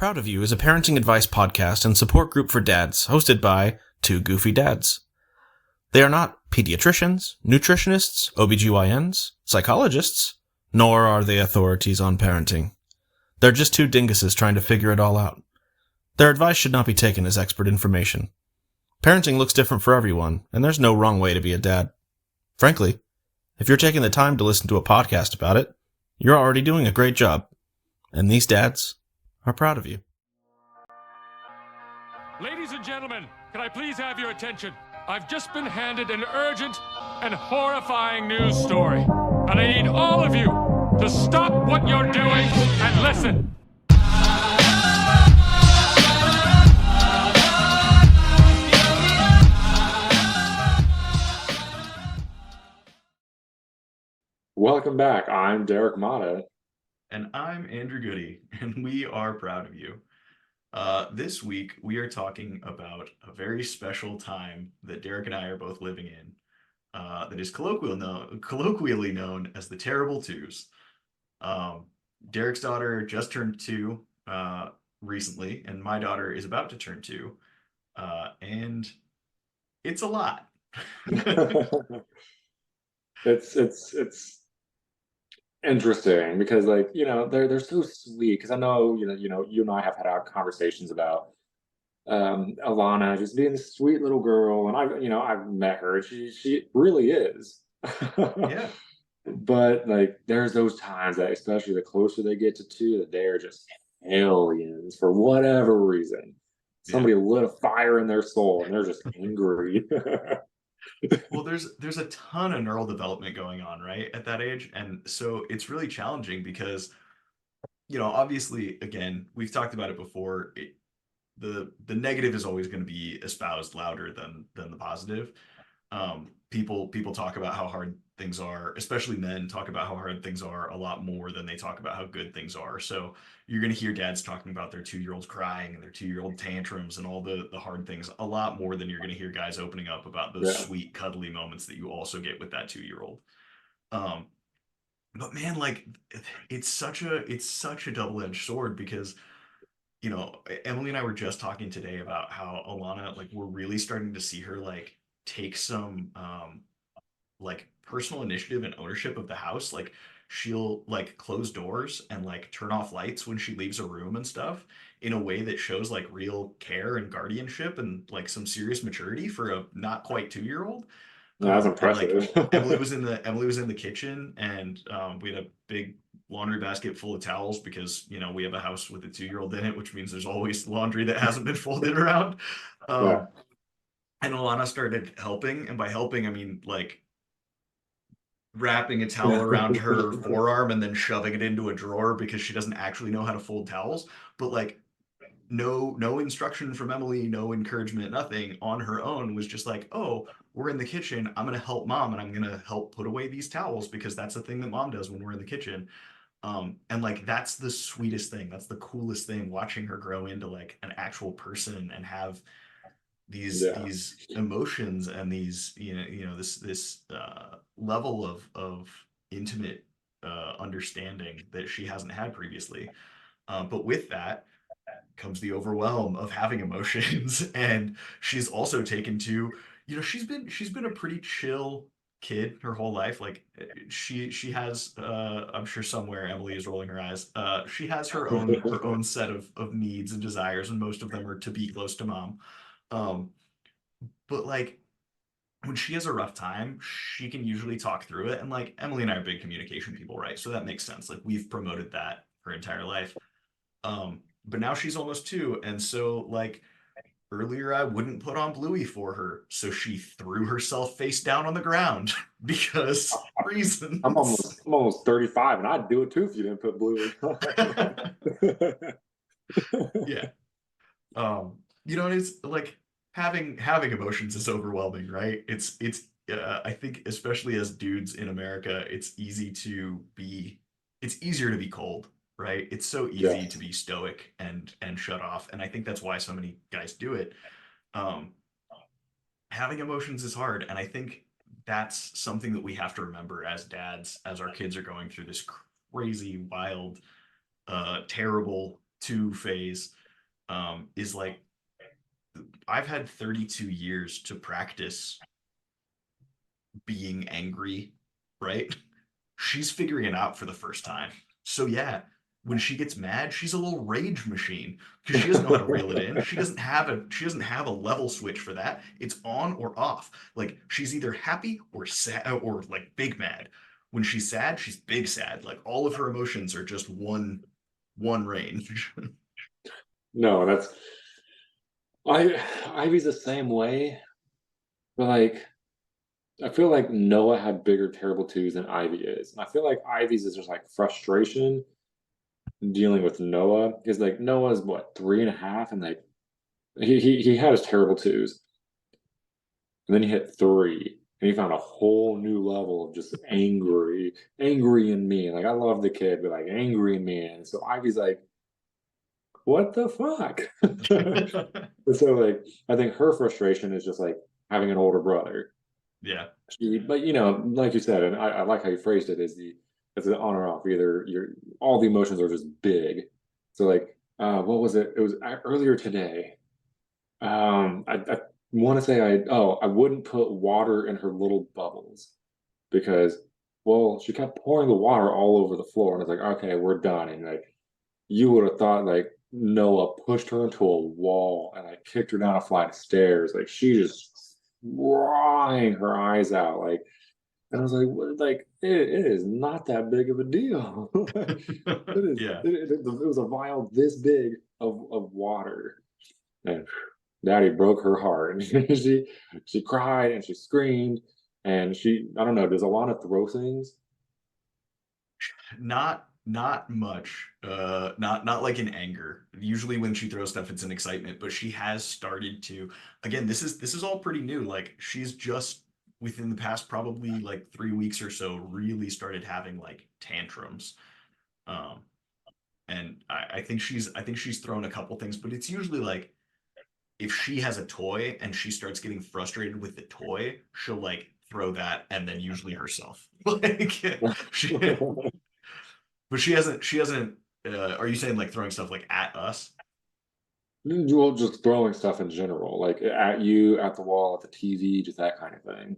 Proud of You is a parenting advice podcast and support group for dads hosted by two goofy dads. They are not pediatricians, nutritionists, OBGYNs, psychologists, nor are they authorities on parenting. They're just two dinguses trying to figure it all out. Their advice should not be taken as expert information. Parenting looks different for everyone, and there's no wrong way to be a dad. Frankly, if you're taking the time to listen to a podcast about it, you're already doing a great job. And these dads are proud of you. Ladies and gentlemen, can I please have your attention? I've just been handed an urgent and horrifying news story. And I need all of you to stop what you're doing and listen. Welcome back. I'm Derek Mata. And I'm Andrew Goody, and we are proud of you. This week, we are talking about a very special time that Derek and I are both living in that is colloquially known as the Terrible Twos. Derek's daughter just turned 2 recently, and my daughter is about to turn 2, and it's a lot. It's interesting because, like, they're so sweet. Because I know, you and I have had our conversations about Alana just being this sweet little girl, and I've met her. She really is. Yeah. But like, there's those times that, especially the closer they get to 2, that they're just aliens for whatever reason. Somebody lit a fire in their soul, and they're just angry. Well, there's a ton of neural development going on, right, at that age. And so it's really challenging because, obviously, again, we've talked about it before. The negative is always going to be espoused louder than the positive. People talk about how hard things are, especially men talk about how hard things are a lot more than they talk about how good things are. So you're going to hear dads talking about their 2-year-olds crying and their 2-year-old tantrums and all the hard things a lot more than you're going to hear guys opening up about those sweet, cuddly moments that you also get with that 2-year-old. But man, like, it's such a double-edged sword because, Emily and I were just talking today about how Alana, like, we're really starting to see her, like, take some like personal initiative and ownership of the house. Like, she'll like close doors and like turn off lights when she leaves a room and stuff in a way that shows like real care and guardianship and like some serious maturity for a not quite 2-year-old. That's impressive. And, like, Emily was in the kitchen, and we had a big laundry basket full of towels because we have a house with a 2-year-old in it, which means there's always laundry that hasn't been folded around. And Alana started helping, and by helping I mean like wrapping a towel around her forearm and then shoving it into a drawer because she doesn't actually know how to fold towels. But like, no instruction from Emily, no encouragement, nothing. On her own was just like, oh, we're in the kitchen, I'm gonna help mom, and I'm gonna help put away these towels because that's the thing that mom does when we're in the kitchen. And like, that's the sweetest thing, that's the coolest thing, watching her grow into like an actual person and have these emotions and these this level of intimate understanding that she hasn't had previously. But with that comes the overwhelm of having emotions. And she's also taken to, she's been a pretty chill kid her whole life. Like, she has I'm sure somewhere Emily is rolling her eyes, she has her own set of needs and desires, and most of them are to be close to mom. But like, when she has a rough time, she can usually talk through it. And like, Emily and I are big communication people, right? So that makes sense. Like, we've promoted that her entire life. But now she's almost 2. And so like, earlier I wouldn't put on Bluey for her. So she threw herself face down on the ground because reasons. I'm almost 35, and I'd do it too if you didn't put Bluey. Yeah. It's like, having emotions is overwhelming, right? It's I think, especially as dudes in America, it's easier to be cold, right? It's so easy to be stoic and shut off, and I think that's why so many guys do it. Having emotions is hard, and I think that's something that we have to remember as dads, as our kids are going through this crazy, wild, terrible 2 phase is like, I've had 32 years to practice being angry, right? She's figuring it out for the first time. So yeah, when she gets mad, she's a little rage machine because she doesn't know how to reel it in. She doesn't have a level switch for that. It's on or off. Like she's either happy or sad or like big mad. When she's sad, she's big sad. Like all of her emotions are just one range. No, that's Ivy's the same way, but like I feel like Noah had bigger terrible twos than Ivy is. And I feel like Ivy's is just like frustration dealing with Noah. Because like Noah's what, 3.5, and like he had his terrible twos. And then he hit 3. And he found a whole new level of just angry and mean. Like I love the kid, but like angry and mean. And so Ivy's like, what the fuck? And so like I think her frustration is just like having an older brother. Yeah. But you know, like you said, and I like how you phrased it, is it's an on or off. Either you're all the emotions are just big. So like, what was it? It was earlier today. I want to say I wouldn't put water in her little bubbles because, well, she kept pouring the water all over the floor, and it's like, okay, we're done. And like, you would have thought like Noah pushed her into a wall and like kicked her down a flight of stairs. Like she just crying her eyes out. Like, and I was like, what, like it is not that big of a deal. It is. Yeah. It was a vial this big of water, and Daddy broke her heart. And she cried and she screamed, and I don't know. Does Alana throw things? Not much. Not like in anger. Usually when she throws stuff, it's in excitement, but she has started to, again, this is all pretty new. Like she's just within the past probably like 3 weeks or so really started having like tantrums. Um, and I think she's thrown a couple things, but it's usually like if she has a toy and she starts getting frustrated with the toy, she'll like throw that and then usually herself. Like she, but she hasn't are you saying like throwing stuff like at us? Well, just throwing stuff in general, like at you, at the wall, at the TV, just that kind of thing.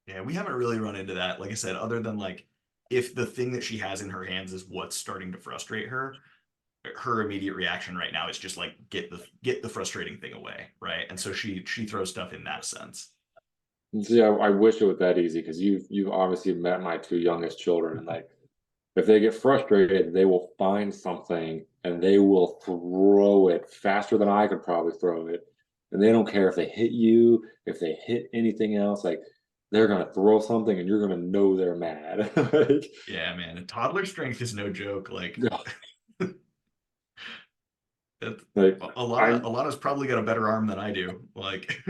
Yeah, we haven't really run into that. Like I said, other than like if the thing that she has in her hands is what's starting to frustrate her, her immediate reaction right now is just like get the frustrating thing away, right? And so she throws stuff in that sense. See, I wish it was that easy because you've obviously met my two youngest children, and like if they get frustrated, they will find something and they will throw it faster than I could probably throw it. And they don't care if they hit you, if they hit anything else, like they're gonna throw something and you're gonna know they're mad. Like, Yeah, man. And toddler strength is no joke. Like yeah, that, like I Alana's probably got a better arm than I do. Like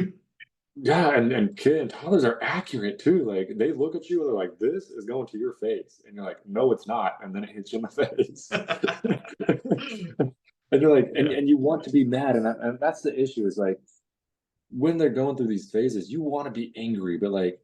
yeah, and kid and toddlers are accurate too. Like they look at you and they're like, "This is going to your face," and you're like, "No, it's not," and then it hits you in the face. And you're like, yeah. and you want to be mad, and that's the issue. Is like when they're going through these phases, you want to be angry, but like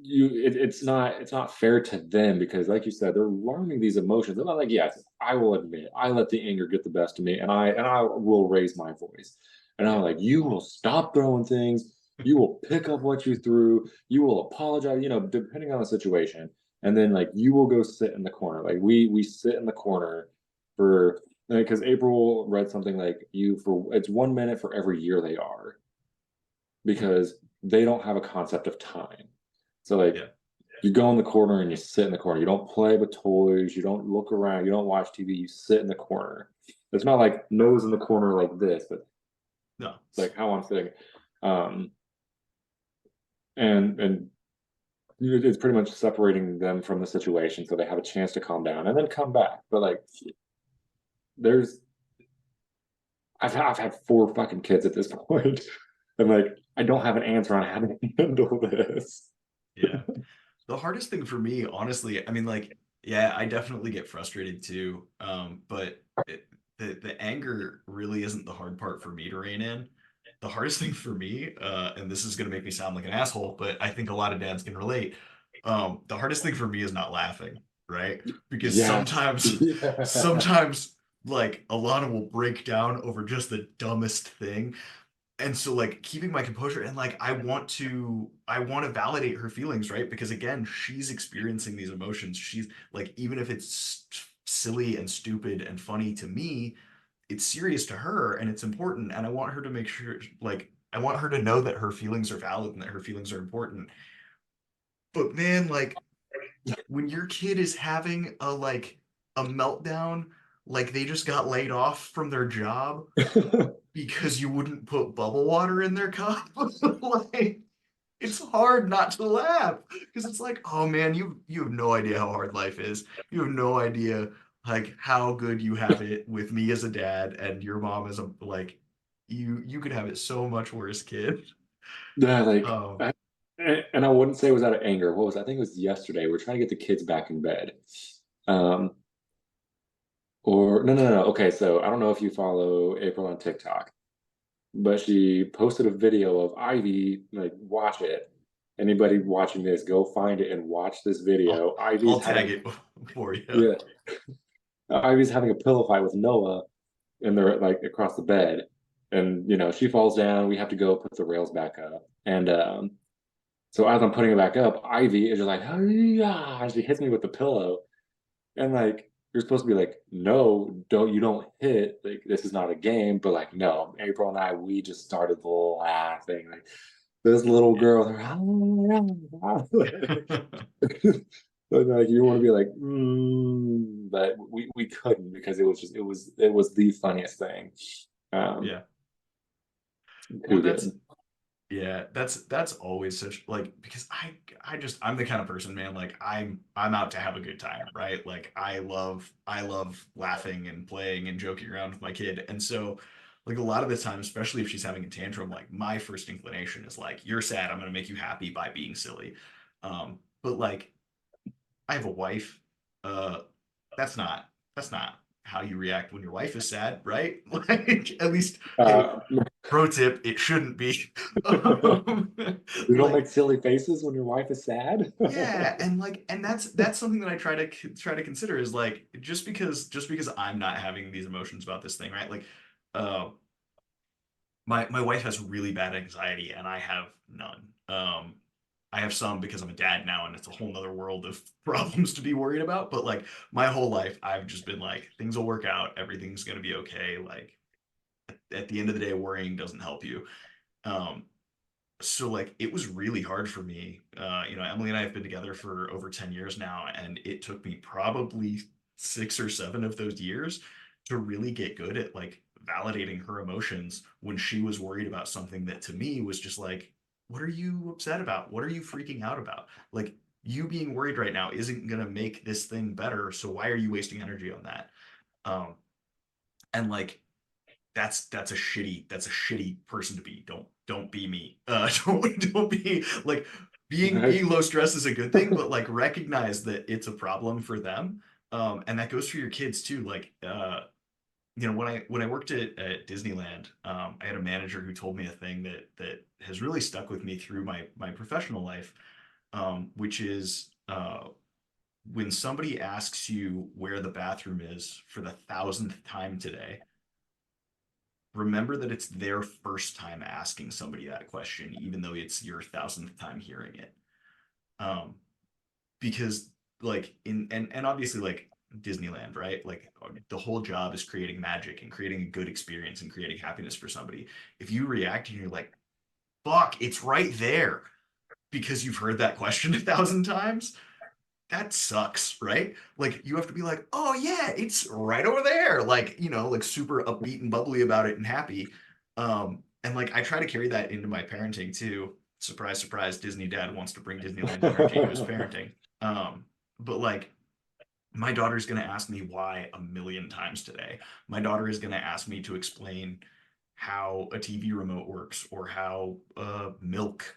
it's not fair to them because, like you said, they're learning these emotions. And I'm like, yes, I will admit, I let the anger get the best of me, and I will raise my voice. And I'm Yeah. like, you will stop throwing things. You will pick up what you threw. You will apologize, depending on the situation. And then like you will go sit in the corner. Like we sit in the corner for because April read something like it's 1 minute for every year they are because they don't have a concept of time. So like Yeah. you go in the corner and you sit in the corner. You don't play with toys. You don't look around. You don't watch TV. You sit in the corner. It's not like nose in the corner like this, but No. it's like how I'm sitting. Um, and it's pretty much separating them from the situation so they have a chance to calm down and then come back. But like, there's I've had 4 fucking kids at this point, and like I don't have an answer on how to handle this. Yeah. The hardest thing for me, honestly, I mean, like, yeah, I definitely get frustrated too. But the anger really isn't the hard part for me to rein in. The hardest thing for me, and this is gonna make me sound like an asshole, but I think a lot of dads can relate. The hardest thing for me is not laughing, right? Because Yes, sometimes, yeah, sometimes like Alana will break down over just the dumbest thing. And so like keeping my composure and like I want to validate her feelings, right? Because again, she's experiencing these emotions. She's like, even if it's silly and stupid and funny to me, it's serious to her and it's important. And I want her to make sure, like, I want her to know that her feelings are valid and that her feelings are important. But man, like when your kid is having a meltdown, like they just got laid off from their job because you wouldn't put bubble water in their cup, like it's hard not to laugh because it's like, oh man, you have no idea how hard life is. You have no idea like how good you have it with me as a dad and your mom as a like you could have it so much worse, kid. Yeah, like, Um, and I wouldn't say it was out of anger. What was I think it was yesterday. We're trying to get the kids back in bed. Um, or no. Okay, so I don't know if you follow April on TikTok, but she posted a video of Ivy, like, watch it. Anybody watching this, go find it and watch this I'll video. I'll tag it for you. Yeah, Ivy's having a pillow fight with Noah, and they're like across the bed, and she falls down. We have to go put the rails back up, and so as I'm putting it back up, Ivy is just like, yeah, and she hits me with the pillow, and like you're supposed to be like, no, don't hit. Like this is not a game, but like no, April and I, we just started laughing. Like this little girl, like you want to be like, but we couldn't because it was the funniest thing. Um, Yeah. Well, too that's good. yeah, that's always such like because I'm the kind of person, man, like I'm out to have a good time, right? Like I love laughing and playing and joking around with my kid. And so like a lot of the time, especially if she's having a tantrum, like my first inclination is like, you're sad, I'm gonna make you happy by being silly. But like I have a wife. Uh, that's not how you react when your wife is sad, right? Like at least, hey, Uh, pro tip, it shouldn't be. Um, you don't make like silly faces when your wife is sad. yeah, and like and that's something that I try to consider is like just because I'm not having these emotions about this thing, right? Like uh my wife has really bad anxiety and I have none. I have some because I'm a dad now and it's a whole nother world of problems to be worried about. But like my whole life, I've just been like, things will work out, everything's gonna be okay. Like at the end of the day, worrying doesn't help you. Um, so like it was really hard for me. Emily and I have been together for over 10 years now, and it took me probably 6 or 7 of those years to really get good at like validating her emotions when she was worried about something that to me was just like, what are you upset about? What are you freaking out about? Like you being worried right now isn't gonna make this thing better. So why are you wasting energy on that? Um, and like that's a shitty person to be. Don't be me. Don't be like being low stress is a good thing, but like recognize that it's a problem for them. And that goes for your kids too. Like when I worked at Disneyland, I had a manager who told me a thing that has really stuck with me through my professional life, which is when somebody asks you where the bathroom is for the thousandth time today, remember that it's their first time asking somebody that question, even though it's your thousandth time hearing it. Um, because like and obviously like Disneyland, right? Like the whole job is creating magic and creating a good experience and creating happiness for somebody. If you react and you're like, fuck, it's right there because you've heard that question 1,000 times, that sucks, right? Like you have to be like, oh yeah, it's right over there. Like, like super upbeat and bubbly about it and happy. And like I try to carry that into my parenting too. Surprise, surprise, Disney dad wants to bring Disneyland energy to his parenting. But like my daughter's gonna ask me why a million times today. My daughter is gonna ask me to explain how a TV remote works or how milk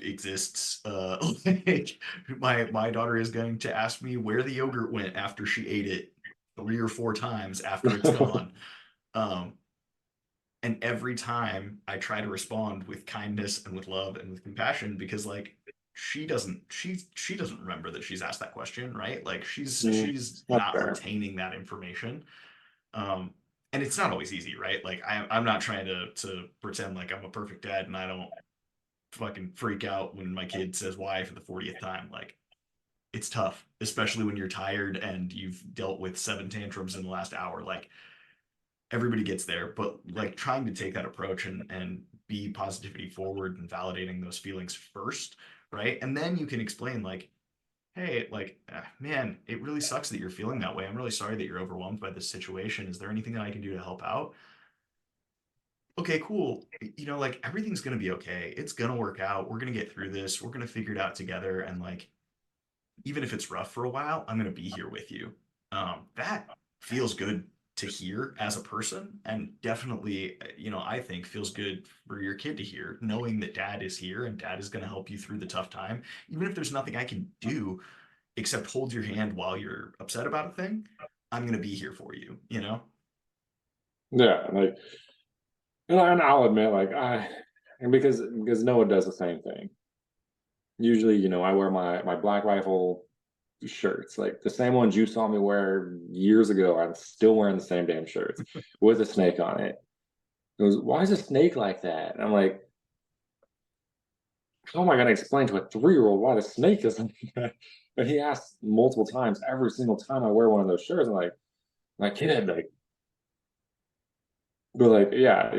exists. Like my daughter is going to ask me where the yogurt went after she ate it 3 or 4 times after it's gone. Um, and every time I try to respond with kindness and with love and with compassion because like she doesn't remember that she's asked that question, right? Like she's Mm, she's that's not fair. retaining that information. And it's not always easy, right? Like I'm not trying to pretend like I'm a perfect dad and I don't fucking freak out when my kid says why for the 40th time. Like it's tough, especially when you're tired and you've dealt with 7 tantrums in the last hour. Like everybody gets there, but like trying to take that approach and be positivity forward and validating those feelings first, right? And then you can explain like, hey, like, man, it really sucks that you're feeling that way. I'm really sorry that you're overwhelmed by this situation. Is there anything that I can do to help out? Okay, cool. You know, like everything's gonna be okay. It's gonna work out. We're gonna get through this. We're gonna figure it out together. And like, even if it's rough for a while, I'm gonna be here with you. That feels good to hear as a person, and definitely, I think feels good for your kid to hear, knowing that dad is here and dad is gonna help you through the tough time, even if there's nothing I can do except hold your hand while you're upset about a thing. I'm gonna be here for you. You know? Yeah, like, and I'll admit, like, and because Noah does the same thing. Usually, I wear my Black Rifle shirts, like the same ones you saw me wear years ago. I'm still wearing the same damn shirts with a snake on it. He goes, "Why is a snake like that?" And I'm like, "How am I going to explain to a 3-year-old why the snake is like that?" But he asks multiple times every single time I wear one of those shirts. I'm like, "My kid, like." But like, yeah,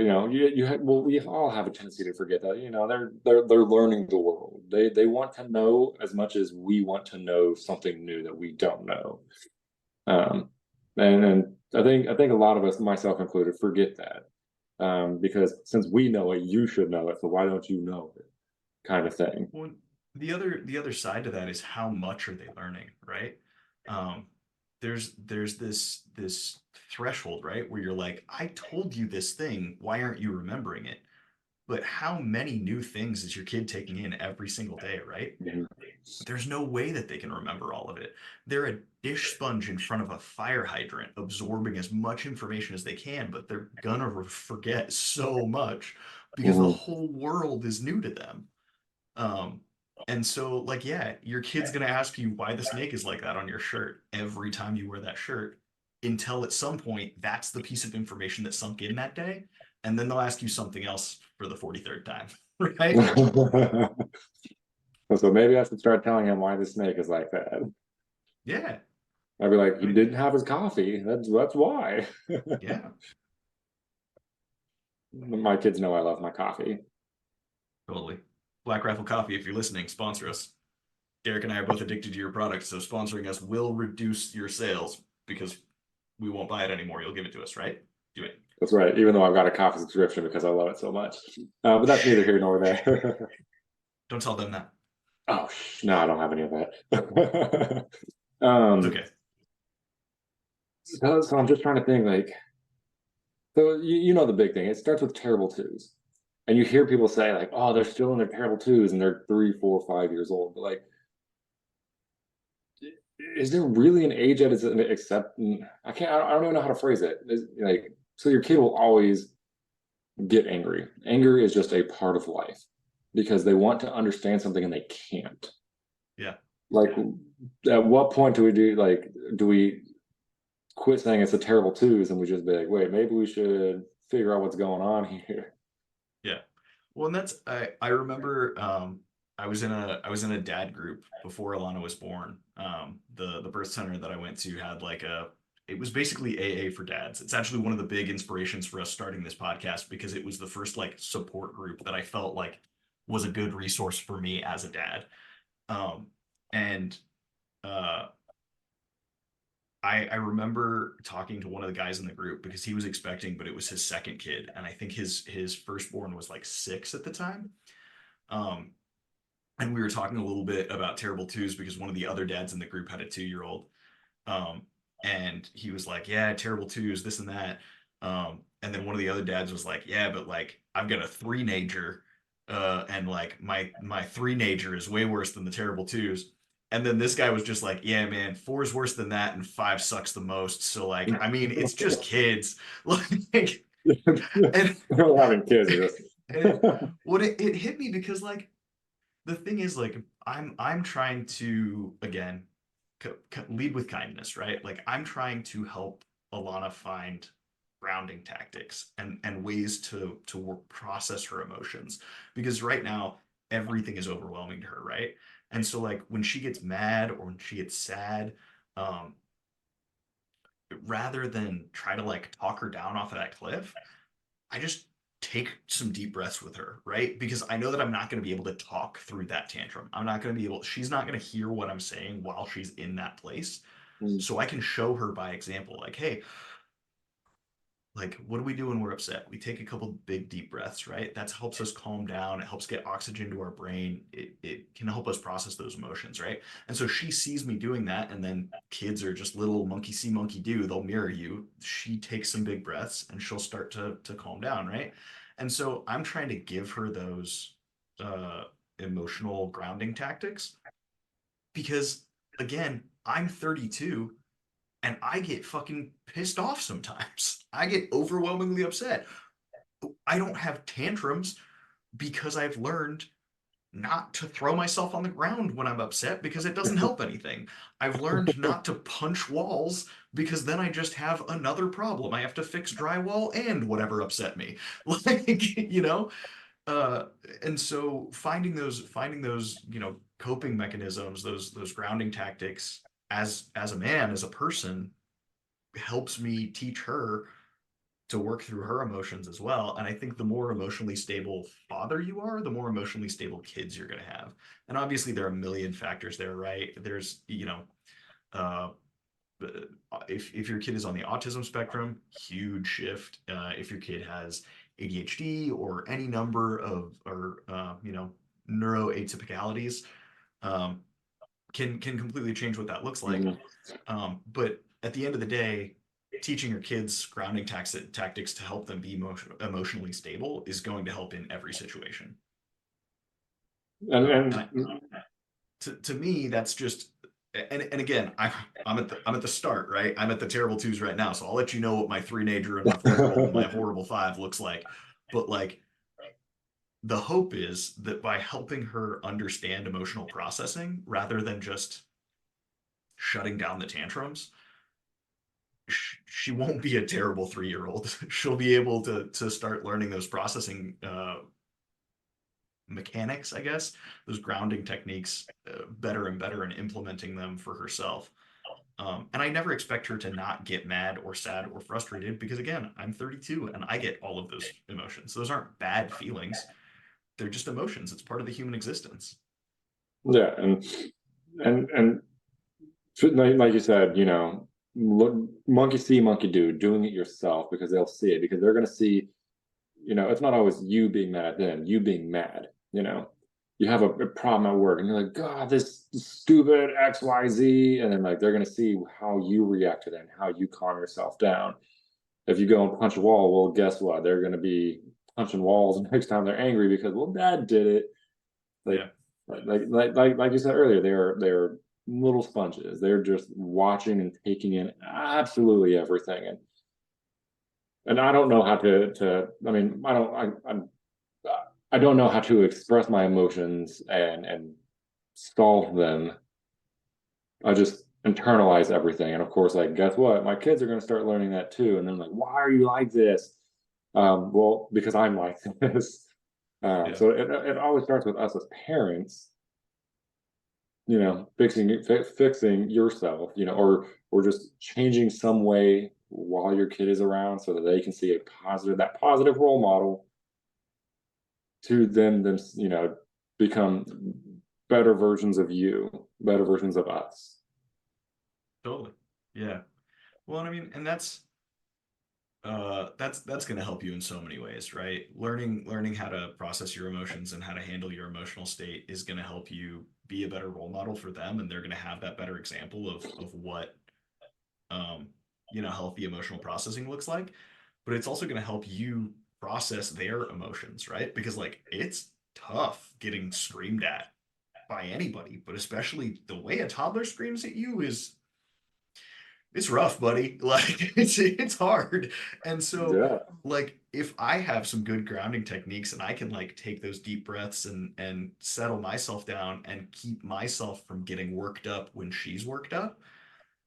well, we all have a tendency to forget that. They're learning the world. They want to know as much as we want to know something new that we don't know. Um, and I think a lot of us, myself included, forget that, because since we know it, you should know it. So why don't you know it? Kind of thing. Well, the other side to that is how much are they learning, right? Um, there's this threshold, right, where you're like, I told you this thing, why aren't you remembering it? But how many new things is your kid taking in every single day, right? Mhm. There's no way that they can remember all of it. They're a dish sponge in front of a fire hydrant, absorbing as much information as they can, but they're gonna forget so much because the Mhm. whole world is new to them. Um, and so, like, yeah, your kid's gonna ask you why the snake is like that on your shirt every time you wear that shirt, until at some point that's the piece of information that sunk in that day, and then they'll ask you something else for the 43rd time, right? So maybe I should start telling him why the snake is like that. Yeah, I'd be like, I he mean, didn't have his coffee. That's why. yeah, My kids know I love my coffee. totally. Black Rifle Coffee, if you're listening, sponsor us. Derek and I are both addicted to your product, so sponsoring us will reduce your sales because we won't buy it anymore. You'll give it to us, right? Do it. That's right. Even though I've got a coffee subscription because I love it so much. But that's neither here nor there. Don't tell them that. Oh, no, I don't have any of that. It's um, okay. so I'm just trying to think, like, so you know the big thing. It starts with terrible twos, and you hear people say like, "Oh, they're still in their terrible twos, and they're 3, 4, 5 years old." But like, is there really an age that is accept? I can't. I don't even know how to phrase it. Like, so your kid will always get angry. Anger is just a part of life because they want to understand something and they can't. Yeah. Like, at what point do we quit saying it's a terrible twos and we just be like, wait, maybe we should figure out what's going on here. Yeah. Well, and that's I remember I was in a dad group before Alana was born. The birth center that I went to had like it was basically AA for dads. It's actually one of the big inspirations for us starting this podcast because it was the first like support group that I felt like was a good resource for me as a dad. And uh I remember talking to one of the guys in the group because he was expecting, but it was his second kid, and I think his firstborn was like 6 at the time. Um, and we were talking a little bit about terrible twos because one of the other dads in the group had a 2-year old. Um, and he was like, "Yeah, terrible twos, this and that." And then one of the other dads was like, "Yeah, but like I've got a three-nager, and like my three-nager is way worse than the terrible twos." And then this guy was just like, "Yeah, man, 4 is worse than that, and 5 sucks the most." So like, I mean, it's just kids. Like, and, Having kids is and just what it hit me because like the thing is like I'm trying to again lead with kindness, right? Like I'm trying to help Alana find grounding tactics and ways to process her emotions, because right now everything is overwhelming to her, right? And so like when she gets mad or when she gets sad, um, rather than try to like talk her down off of that cliff, I just take some deep breaths with her, right? Because I know that I'm not going to be able to talk through that tantrum. I'm not going to be able, she's not going to hear what I'm saying while she's in that place. Mm. So I can show her by example, like, hey, like, what do we do when we're upset? We take a couple big deep breaths, right? That helps us calm down. It helps get oxygen to our brain. It can help us process those emotions, right? And so she sees me doing that, and then kids are just little monkey see, monkey do. They'll mirror you. She takes some big breaths, and she'll start to calm down, right? And so I'm trying to give her those uh, emotional grounding tactics because, again, I'm 32 and I get fucking pissed off sometimes. I get overwhelmingly upset. I don't have tantrums because I've learned not to throw myself on the ground when I'm upset because it doesn't help anything. I've learned not to punch walls because then I just have another problem. I have to fix drywall and whatever upset me. Like, you know, uh and so finding those coping mechanisms, those grounding tactics as a man, as a person, helps me teach her to work through her emotions as well. And I think the more emotionally stable father you are, the more emotionally stable kids you're going to have. And obviously there are a million factors there, right? There's uh if your kid is on the autism spectrum, huge shift. If your kid has ADHD or any number of or neuroatypicalities, um, can completely change what that looks like. Mhm. But at the end of the day, teaching your kids grounding tactics to help them be emotionally stable is going to help in every situation. And And to me, that's just and again, I'm at the start, right? I'm at the terrible twos right now, so I'll let you know what my 3-nager and my 4-year-old and my horrible 5 looks like. But like the hope is that by helping her understand emotional processing rather than just shutting down the tantrums, she won't be a terrible 3-year-old. She'll be able to start learning those processing mechanics, I guess, those grounding techniques better and better, and implementing them for herself. And I never expect her to not get mad or sad or frustrated because, again, I'm 32 and I get all of those emotions. Those aren't bad feelings, they're just emotions. It's part of the human existence. yeah, and like you said, look, monkey see, monkey do, doing it yourself because they'll see it because they're going to see, it's not always you being mad at them, you being mad. You have a problem at work and you're like, God, this stupid XYZ. And then like they're going to see how you react to that and how you calm yourself down. If you go and punch a wall, well, guess what? They're going to be punching walls next time they're angry because, well, dad did it. Like, like you said earlier, they're little sponges. They're just watching and taking in absolutely everything. And I don't know how I mean, I don't know how to express my emotions and solve them. I just internalize everything. And of course, like, guess what? My kids are going to start learning that too. And then like, why are you like this? Well, because I'm like this. So it always starts with us as parents, fixing yourself, or just changing some way while your kid is around so that they can see that positive role model to then become better versions of you, better versions of us. Totally. Yeah. Well, I mean, and that's going to help you in so many ways, right? Learning how to process your emotions and how to handle your emotional state is going to help you be a better role model for them, and they're going to have that better example of what healthy emotional processing looks like. But it's also going to help you process their emotions, right? Because like it's tough getting screamed at by anybody, but especially the way a toddler screams at you it's rough, buddy. Like it's hard. And so like if I have some good grounding techniques and I can like take those deep breaths and settle myself down and keep myself from getting worked up when she's worked up,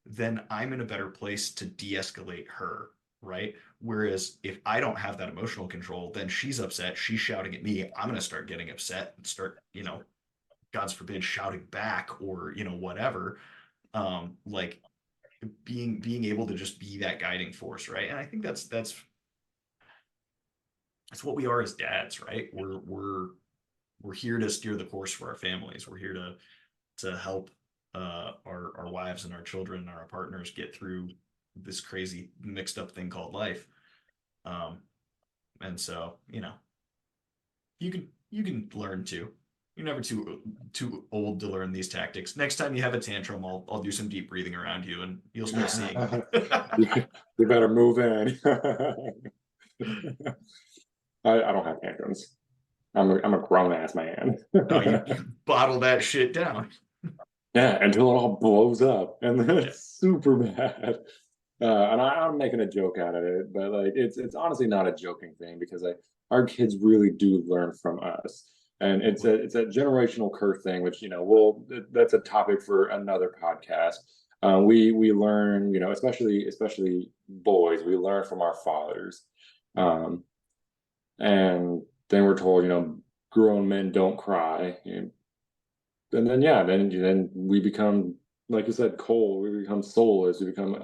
then I'm in a better place to de-escalate her, right? Whereas if I don't have that emotional control, then she's upset, she's shouting at me, I'm going to start getting upset and start, God's forbid, shouting back or, whatever. Like being able to just be that guiding force, right? And I think that's what we are as dads, right? We're here to steer the course for our families. We're here to help our wives and our children and our partners get through this crazy mixed up thing called life. And so, you can learn too. You're never too old to learn these tactics. Next time you have a tantrum, I'll do some deep breathing around you, and you'll start seeing. You better move in. I don't have tantrums. I'm a grown ass man. Oh, you bottle that shit down. Yeah, until it all blows up, and then it's super bad. And I'm making a joke out of it, but like it's honestly not a joking thing because our kids really do learn from us, and it's a generational curse thing, which that's a topic for another podcast. We learn, especially boys, we learn from our fathers, and then we're told, grown men don't cry, and then then we become, like you said, cold. We become soulless. We become,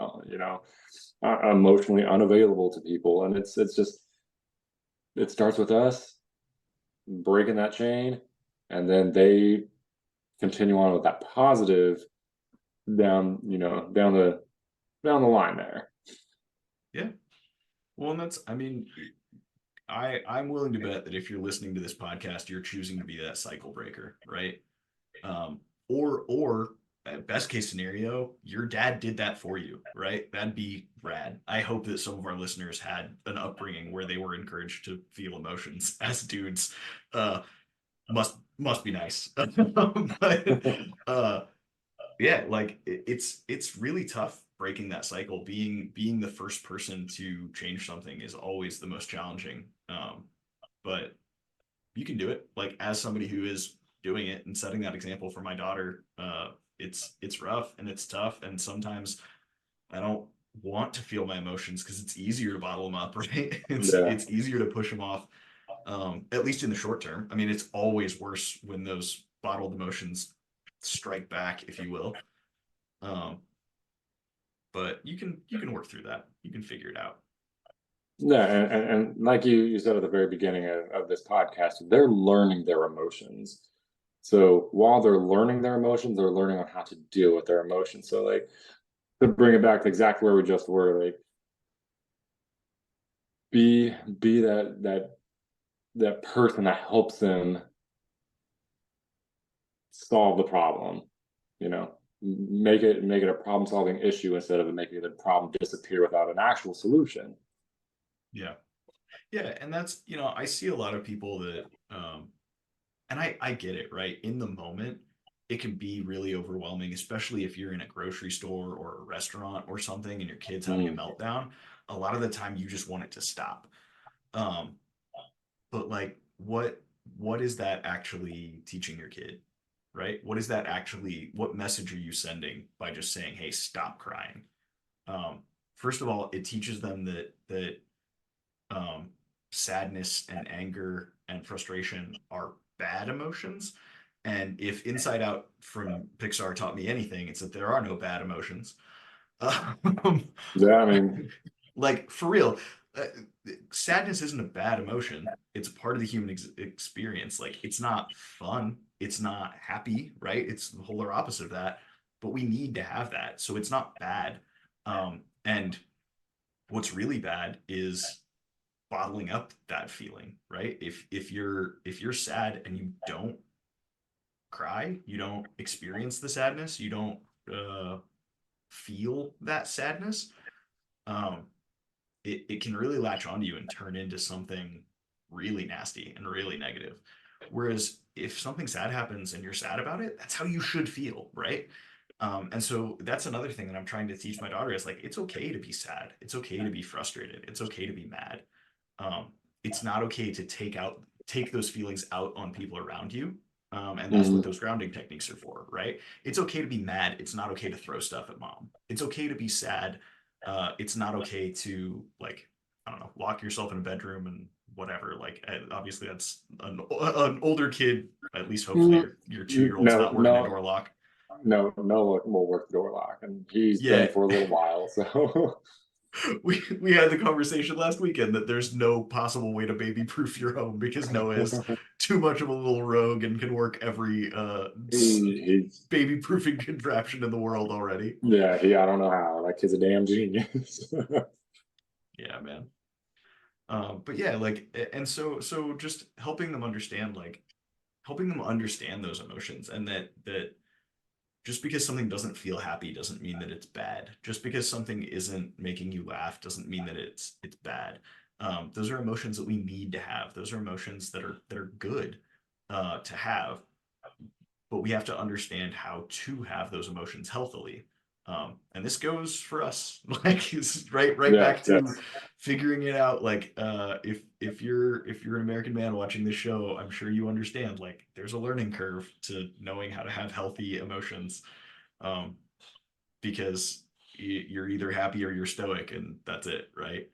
emotionally unavailable to people, and it's just it starts with us breaking that chain, and then they continue on with that positive down the line there. Yeah. Well, and that's, I mean, I'm willing to bet that if you're listening to this podcast, you're choosing to be that cycle breaker, right? Or best case scenario, your dad did that for you, right? That'd be rad. I hope that some of our listeners had an upbringing where they were encouraged to feel emotions as dudes. Must be nice. But yeah, like it's really tough breaking that cycle. Being the first person to change something is always the most challenging. But you can do it. Like, as somebody who is doing it and setting that example for my daughter, it's rough and it's tough, and sometimes I don't want to feel my emotions because it's easier to bottle them up, right? It's easier to push them off, at least in the short term. I mean, it's always worse when those bottled emotions strike back, if you will. But you can work through that. You can figure it out. Yeah, and like you said at the very beginning of this podcast, they're learning their emotions. So while they're learning their emotions, they're learning on how to deal with their emotions. So, like, to bring it back to exactly where we just were, like, be that person that helps them solve the problem. Make it a problem solving issue instead of making the problem disappear without an actual solution. Yeah. And that's, I see a lot of people that, and I get it, right? In the moment, it can be really overwhelming, especially if you're in a grocery store or a restaurant or something and your kid's having a meltdown. A lot of the time you just want it to stop. But like, what is that actually teaching your kid, right? What message are you sending by just saying, hey, stop crying? First of all, it teaches them that sadness and anger and frustration are bad emotions. And if Inside Out from Pixar taught me anything, it's that there are no bad emotions. Yeah, I mean, like, for real, sadness isn't a bad emotion. It's a part of the human experience. Like, it's not fun. It's not happy, right? It's the polar opposite of that. But we need to have that. So it's not bad. And what's really bad is bottling up that feeling, right? If you're sad and you don't cry, you don't experience the sadness, you don't feel that sadness, it can really latch onto you and turn into something really nasty and really negative. Whereas if something sad happens and you're sad about it, that's how you should feel, right? And so that's another thing that I'm trying to teach my daughter is, like, it's okay to be sad. It's okay to be frustrated. It's okay to be mad. It's not okay to take those feelings out on people around you. And that's what those grounding techniques are for, right? It's okay to be mad. It's not okay to throw stuff at mom. It's okay to be sad. It's not okay to, like, I don't know, lock yourself in a bedroom and whatever. Like, obviously that's an older kid. At least hopefully your 2-year-old's not working a door lock. No will work the door lock, and he's been for a little while. So we had the conversation last weekend that there's no possible way to baby proof your home because Noah is too much of a little rogue and can work every baby proofing contraption in the world already. Yeah, I don't know how. That kid's a damn genius. Yeah, man. But yeah, like, and so just helping them understand those emotions, and that just because something doesn't feel happy doesn't mean that it's bad. Just because something isn't making you laugh doesn't mean that it's bad. Those are emotions that we need to have. Those are emotions that are good to have, but we have to understand how to have those emotions healthily. And this goes for us, like, it's right back to figuring it out. Like, if you're an American man watching this show, I'm sure you understand, like, there's a learning curve to knowing how to have healthy emotions, because you're either happy or you're stoic, and that's it, right?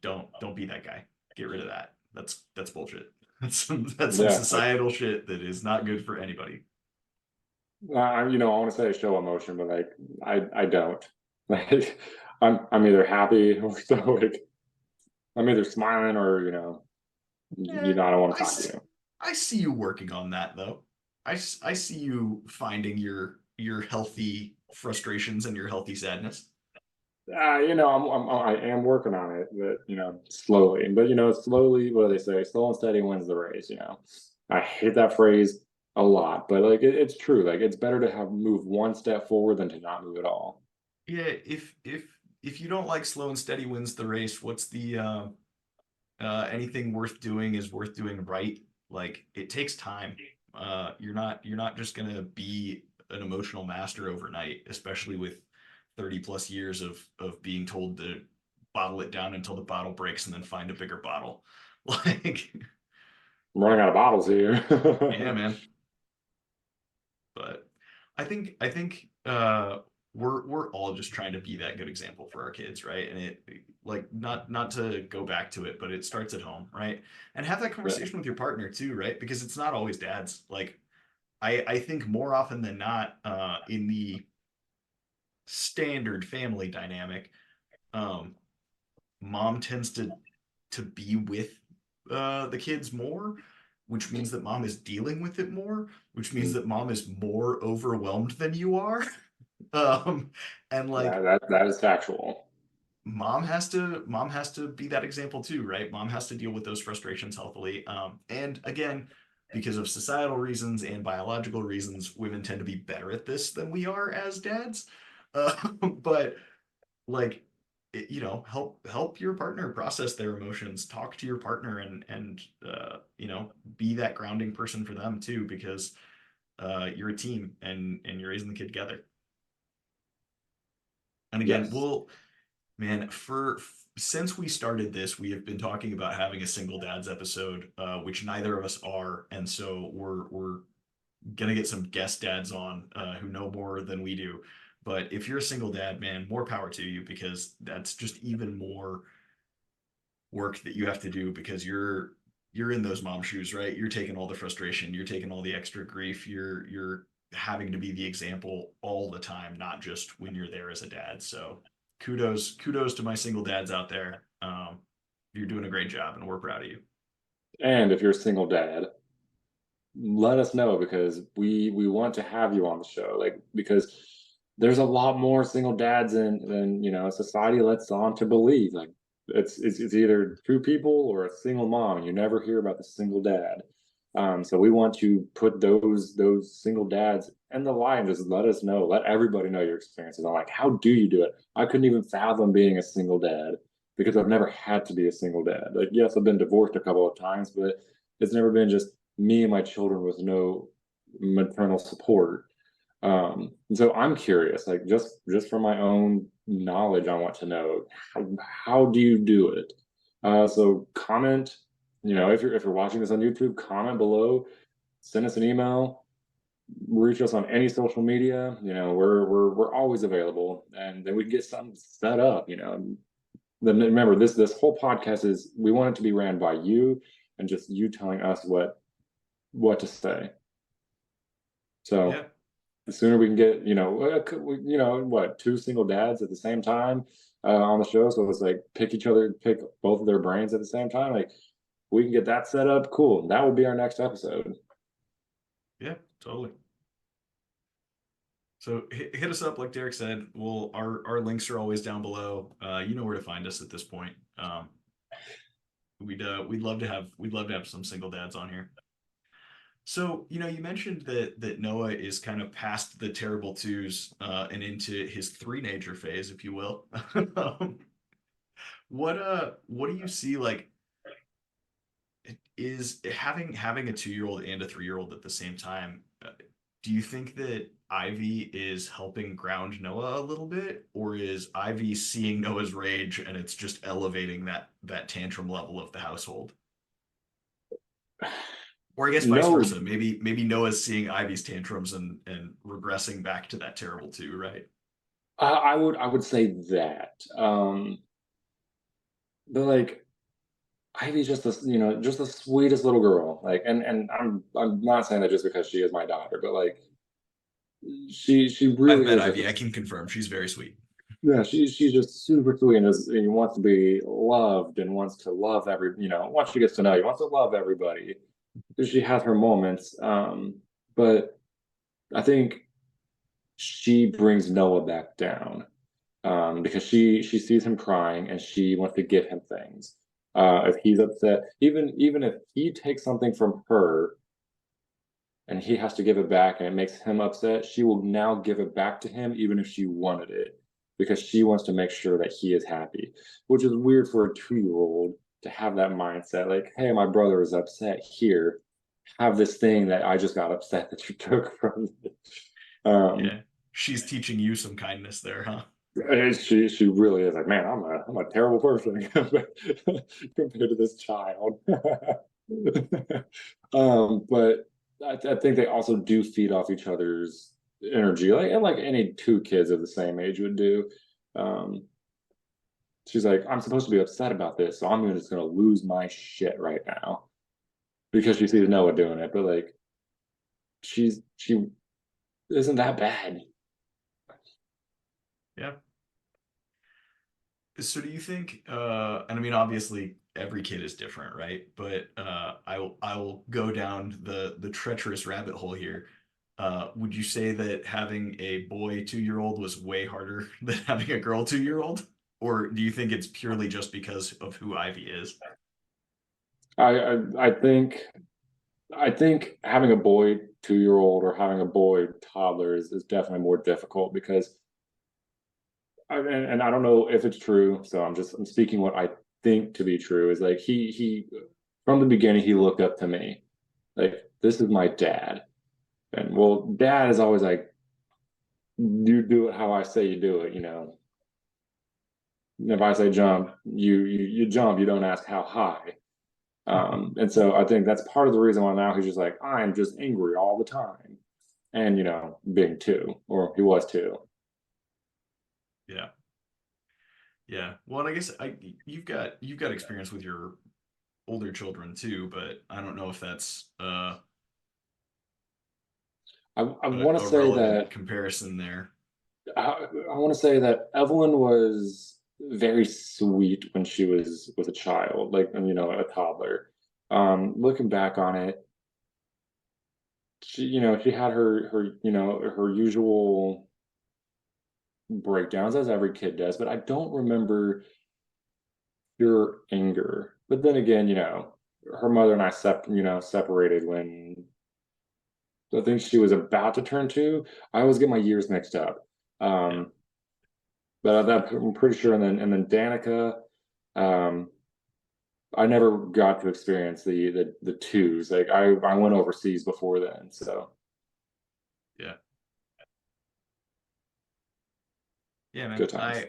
Don't be that guy. Get rid of that. That's bullshit. That's some societal shit that is not good for anybody. I want to say show emotion, but like I don't. Like I'm either happy or stoic. I'm either smiling or I don't want to talk to you. I see you working on that though. I see you finding your healthy frustrations and your healthy sadness. I am working on it, but slowly. But slowly, what do they say? Slow and steady wins the race. I hate that phrase a lot, but like it's true. Like it's better to move one step forward than to not move at all. Yeah, if you don't like slow and steady wins the race, what's the anything worth doing is worth doing right. Like, it takes time. You're not just gonna be an emotional master overnight, especially with 30 plus years of being told to bottle it down until the bottle breaks and then find a bigger bottle. Like, I'm running out of bottles here. Yeah, man. But I think we're all just trying to be that good example for our kids, right? And it, like, not to go back to it, but it starts at home, right? And have that conversation with your partner too, right? Because it's not always dads. Like, I think more often than not, in the standard family dynamic, mom tends to be with the kids more, which means that mom is dealing with it more, which means that mom is more overwhelmed than you are. And like, that is factual. Mom has to be that example too, right? Mom has to deal with those frustrations healthily. And again, because of societal reasons and biological reasons, women tend to be better at this than we are as dads. But like, help your partner process their emotions. Talk to your partner and be that grounding person for them too, because you're a team and you're raising the kid together. And again, since we started this, we have been talking about having a single dads episode, which neither of us are, and so we're gonna get some guest dads on who know more than we do. But if you're a single dad, man, more power to you, because that's just even more work that you have to do, because you're in those mom shoes, right? You're taking all the frustration, you're taking all the extra grief, you're having to be the example all the time, not just when you're there as a dad. So kudos to my single dads out there. You're doing a great job, and we're proud of you. And if you're a single dad, let us know, because we want to have you on the show. Like, because there's a lot more single dads than society lets on to believe. Like, it's either two people or a single mom, and you never hear about the single dad. So we want to put those single dads in the light. Just let us know. Let everybody know your experiences. I'm like, how do you do it? I couldn't even fathom being a single dad, because I've never had to be a single dad. Like, yes, I've been divorced a couple of times, but it's never been just me and my children with no maternal support. And so I'm curious, like, just from my own knowledge, I want to know, how do you do it? So comment, if you're watching this on YouTube, comment below send us an email, reach us on any social media. You know, we're always available, and then we can get something set up. You know, and then remember this whole podcast is we want it to be ran by you and just you telling us what to say. So Yeah. the sooner we can get, what, two single dads at the same time on the show. So it's like pick both of their brains at the same time. Like we can get that set up. Cool. That will be our next episode. Yeah, totally. So hit us up, like Derek said. Our links are always down below. You know where to find us at this point. We'd love to have some single dads on here. So, you mentioned that Noah is kind of past the terrible twos and into his three-nager phase, if you will. What do you see, like, is having a 2-year-old and a 3-year-old at the same time? Do you think that Ivy is helping ground Noah a little bit, or is Ivy seeing Noah's rage and it's just elevating that tantrum level of the household? Or I guess vice No, versa. Maybe Noah's seeing Ivy's tantrums and regressing back to that terrible two, right? I would say that. But like Ivy's just just the sweetest little girl. Like, and I'm not saying that just because she is my daughter, but like she I've really met is Ivy. just I can confirm she's very sweet. yeah, she's just super sweet and wants to be loved and wants to love once she gets to know you, wants to love everybody. She has her moments. But I think she brings Noah back down. Because she sees him crying and she wants to give him things. If he's upset, even if he takes something from her and he has to give it back and it makes him upset, she will now give it back to him even if she wanted it because she wants to make sure that he is happy, which is weird for a 2-year-old to have that mindset. Like, hey, my brother is upset. Here, have this thing that I just got upset that you took from me. Yeah, she's teaching you some kindness there, huh? She really is like, man, I'm a terrible person compared to this child. But I think they also do feed off each other's energy, like any two kids of the same age would do. Um, she's like, I'm supposed to be upset about this, so I'm just gonna lose my shit right now because she sees Noah doing it. But like, she isn't that bad. Yeah. So do you think, and I mean, obviously every kid is different, right? But I will go down the treacherous rabbit hole here. Would you say that having a boy 2-year-old was way harder than having a girl 2-year-old? Or do you think it's purely just because of who Ivy is? I think having a boy 2-year-old or having a boy toddler is definitely more difficult because and I don't know if it's true, so I'm speaking what I think to be true is like he from the beginning he looked up to me. Like this is my dad. And well, dad is always like, you do it how I say you do it. If I say jump, you jump, you don't ask how high. And so I think that's part of the reason why now he's just like, I'm just angry all the time. And being 2, or he was 2. Yeah. Yeah. Well, and I guess you've got experience with your older children too, but I don't know if that's I a, want to a say relevant that comparison there. I want to say that Evelyn was very sweet when she was a child, like a toddler. Looking back on it, she had her usual breakdowns as every kid does, but I don't remember pure anger. But then again, her mother and I separated when I think she was about to turn 2. I always get my years mixed up. Yeah. But I'm pretty sure. And then Danica, um, I never got to experience the twos. Like I went overseas before then, so Yeah. Yeah, man. good times.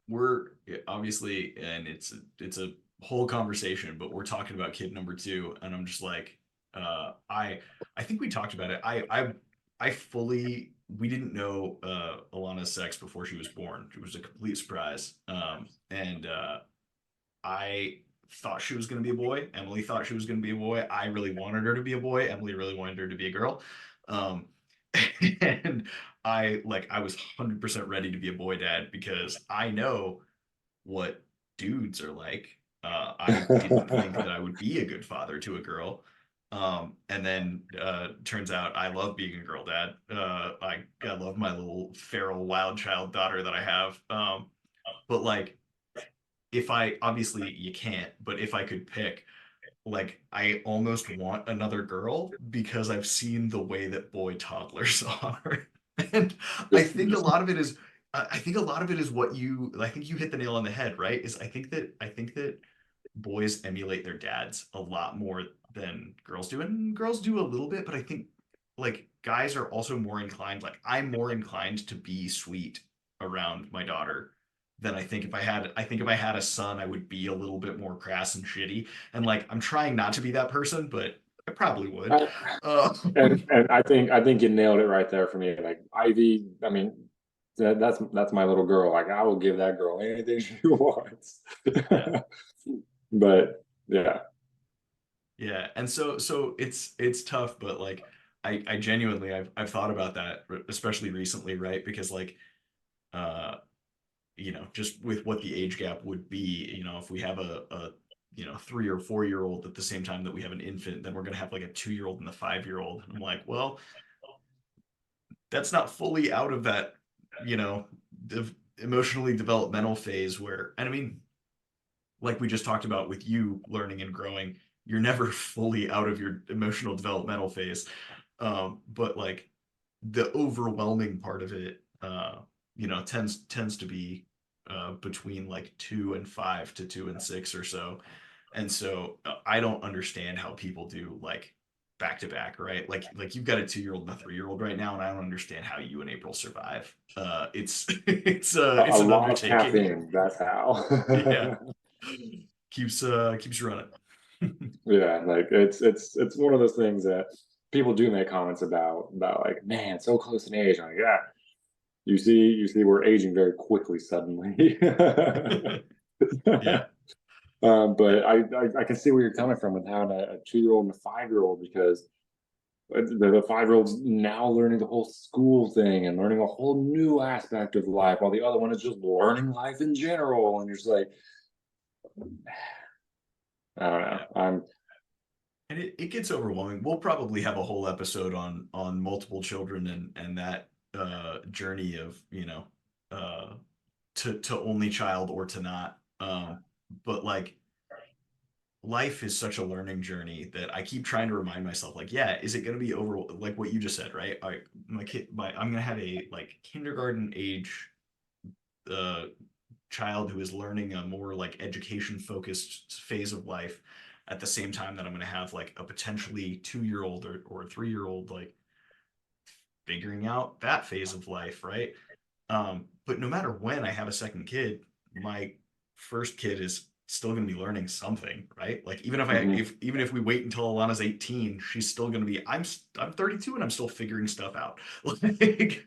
We're obviously, and it's a whole conversation, but we're talking about kid number 2, and I'm just like, I think we talked about it. We didn't know Alana's sex before she was born. It was a complete surprise. And I thought she was going to be a boy. Emily thought she was going to be a boy. I really wanted her to be a boy. Emily really wanted her to be a girl. Um, and I was 100% ready to be a boy dad because I know what dudes are like. I didn't think that I would be a good father to a girl. And then turns out I love being a girl dad. I love my little feral wild child daughter that I have. But like, if I obviously you can't, but if I could pick, like I almost want another girl because I've seen the way that boy toddlers are. And I Just, think a just lot of it is I think a lot of it is what you I think you hit the nail on the head, right? Is I think that boys emulate their dads a lot more than girls do. And girls do a little bit, but I think like guys are also more inclined, like I'm more inclined to be sweet around my daughter than I think if I had a son, I would be a little bit more crass and shitty. And like I'm trying not to be that person, but I probably would. I, Uh, and I think you nailed it right there for me. Like Ivy, I mean, that's my little girl. Like I will give that girl anything she wants. yeah. But yeah. Yeah, and so it's tough, but like I genuinely I've thought about that, especially recently, right? Because like uh just with what the age gap would be, if we have a 3 or 4 year old at the same time that we have an infant, then we're gonna have like a 2 year old and a 5 year old. And I'm like, well, that's not fully out of that, the emotionally developmental phase where, and I mean, like we just talked about with you learning and growing, you're never fully out of your emotional developmental phase. But like the overwhelming part of it, tends to be between like 2 and 5 to 2 and 6 or so. And so I don't understand how people do like back to back, right? Like you've got a 2 year old and a 3 year old right now, and I don't understand how you and April survive. It's A it's an lot of undertaking. caffeine, that's how. Yeah, keeps running. Yeah, like it's one of those things that people do make comments about like, man, so close in age. I'm like, yeah, you see we're aging very quickly suddenly. Yeah, But I can see where you're coming from with having a 2 year old and a 5 year old because the 5 year old's now learning the whole school thing and learning a whole new aspect of life, while the other one is just learning life in general. And you're just like, I don't know. yeah. I'm And it gets overwhelming. We'll probably have a whole episode on multiple children and that journey of, to only child or to not. But like life is such a learning journey that I keep trying to remind myself, like, yeah, is it going to be over like what you just said, right? I'm going to have a like kindergarten age uh child who is learning a more like education focused phase of life at the same time that I'm going to have like a potentially 2 year old or a 3 year old like figuring out that phase of life, right? But no matter when I have a second kid, my first kid is still going to be learning something, right? Like mhm. even if we wait until Alana's 18, she's still going to be I'm 32 and I'm still figuring stuff out. Like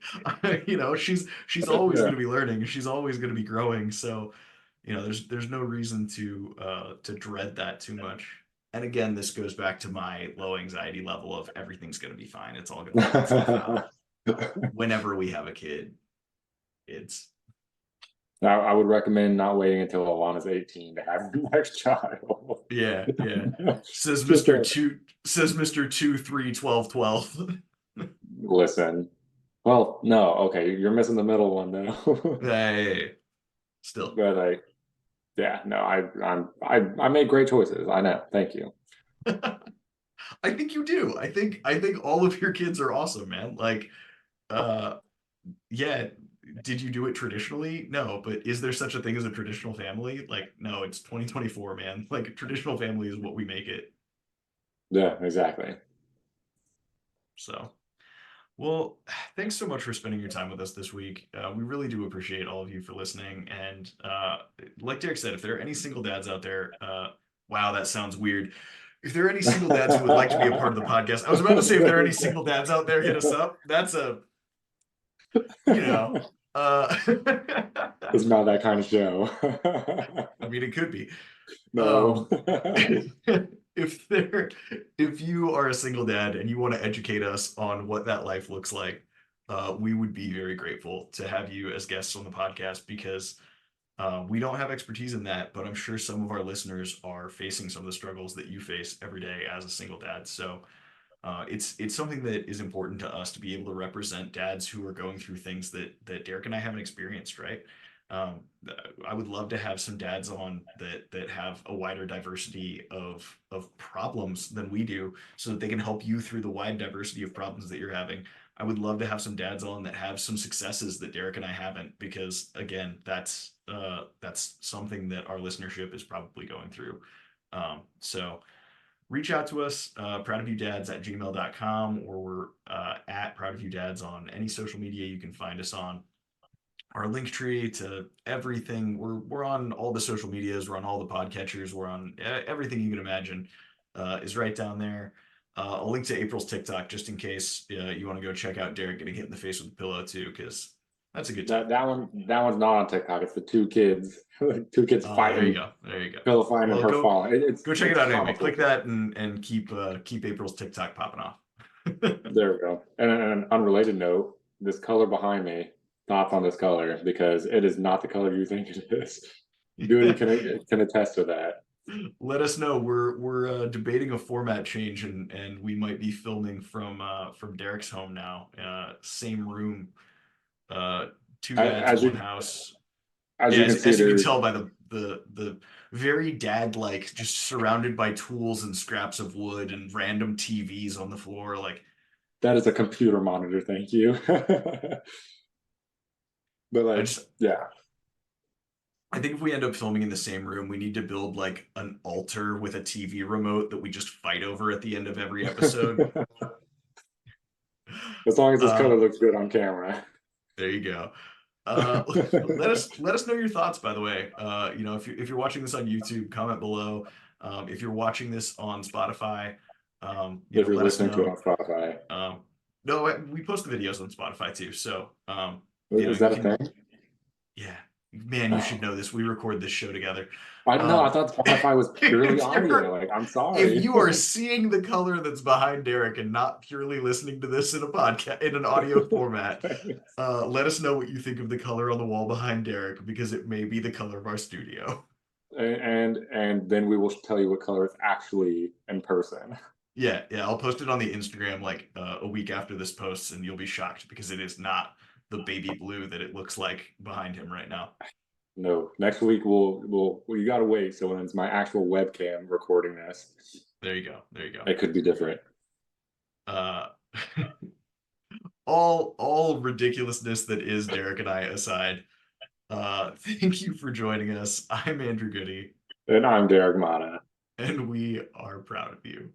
she's always Yeah. going to be learning, she's always going to be growing. So, there's no reason to dread that too much. And again, this goes back to my low anxiety level of everything's going to be fine. It's all going to work itself out. Whenever we have a kid, it's Now, I would recommend not waiting until Alana's 18 to have your next child. yeah, yeah. Says Just Mr. 2 says Mr. 2 3 12 12. listen. Well, no, okay, you're missing the middle one now. Hey, still. But like, yeah, no, I made great choices. I know. Thank you. I think you do. I think all of your kids are awesome, man. Like uh yeah, did you do it traditionally? No, but is there such a thing as a traditional family? Like no, it's 2024, man. Like a traditional family is what we make it. Yeah, exactly. So, well, thanks so much for spending your time with us this week. We really do appreciate all of you for listening. And like Derek said, if there are any single dads out there, wow, that sounds weird. If there are any single dads who would like to be a part of the podcast, I was about to say if there are any single dads out there, hit us up. That's a, you know, It's not that kind of show. I mean, it could be. No. If you are a single dad and you want to educate us on what that life looks like, we would be very grateful to have you as guests on the podcast, because we don't have expertise in that, but I'm sure some of our listeners are facing some of the struggles that you face every day as a single dad. So it's something that is important to us to be able to represent dads who are going through things that Derek and I haven't experienced, right? Um, I would love to have some dads on that have a wider diversity of problems than we do, so that they can help you through the wide diversity of problems that you're having. I would love to have some dads on that have some successes that Derek and I haven't, because again, that's something that our listenership is probably going through. So reach out to us, proudofyoudads@gmail.com, or we're at proudofyoudads on any social media you can find us on. Our link tree to everything, we're on all the social medias, we're on all the podcatchers, we're on everything you can imagine, is right down there. I'll link to April's TikTok just in case you want to go check out Derek getting hit in the face with a pillow too, because that's a good time. That one's not on TikTok. It's the two kids fighting. There you go. Pillow fighting and her falling. Go check it out anyway. Click that and keep April's TikTok popping off. There we go. And on an unrelated note, this color behind me, thoughts on this color, because it is not the color you think it is. Duty can attest to that. Let us know. We're debating a format change, and we might be filming from Derek's home now. Same room, two dads, one house. As you can tell by the very dad-like, just surrounded by tools and scraps of wood and random TVs on the floor. Like, that is a computer monitor, thank you. But like, yeah. I think if we end up filming in the same room, we need to build like an altar with a TV remote that we just fight over at the end of every episode. As long as this color looks good on camera. There you go. Let us know your thoughts, by the way. If you're watching this on YouTube, comment below. If you're watching this on Spotify, if you're listening to it on Spotify. No, we post the videos on Spotify too. So is that a thing? Yeah. Man, you should know this. We record this show together. I thought Spotify was purely audio. Like, I'm sorry. If you are seeing the color that's behind Derek and not purely listening to this in a podcast, in an audio format, let us know what you think of the color on the wall behind Derek, because it may be the color of our studio. And then we will tell you what color it's actually in person. Yeah. I'll post it on the Instagram like a week after this posts, and you'll be shocked, because it is not the baby blue that it looks like behind him right now. No, next week you gotta wait. So when it's my actual webcam recording this, there you go. It could be different. All ridiculousness that is Derek and I aside, thank you for joining us. I'm Andrew Goody. And I'm Derek Mata. And we are proud of you.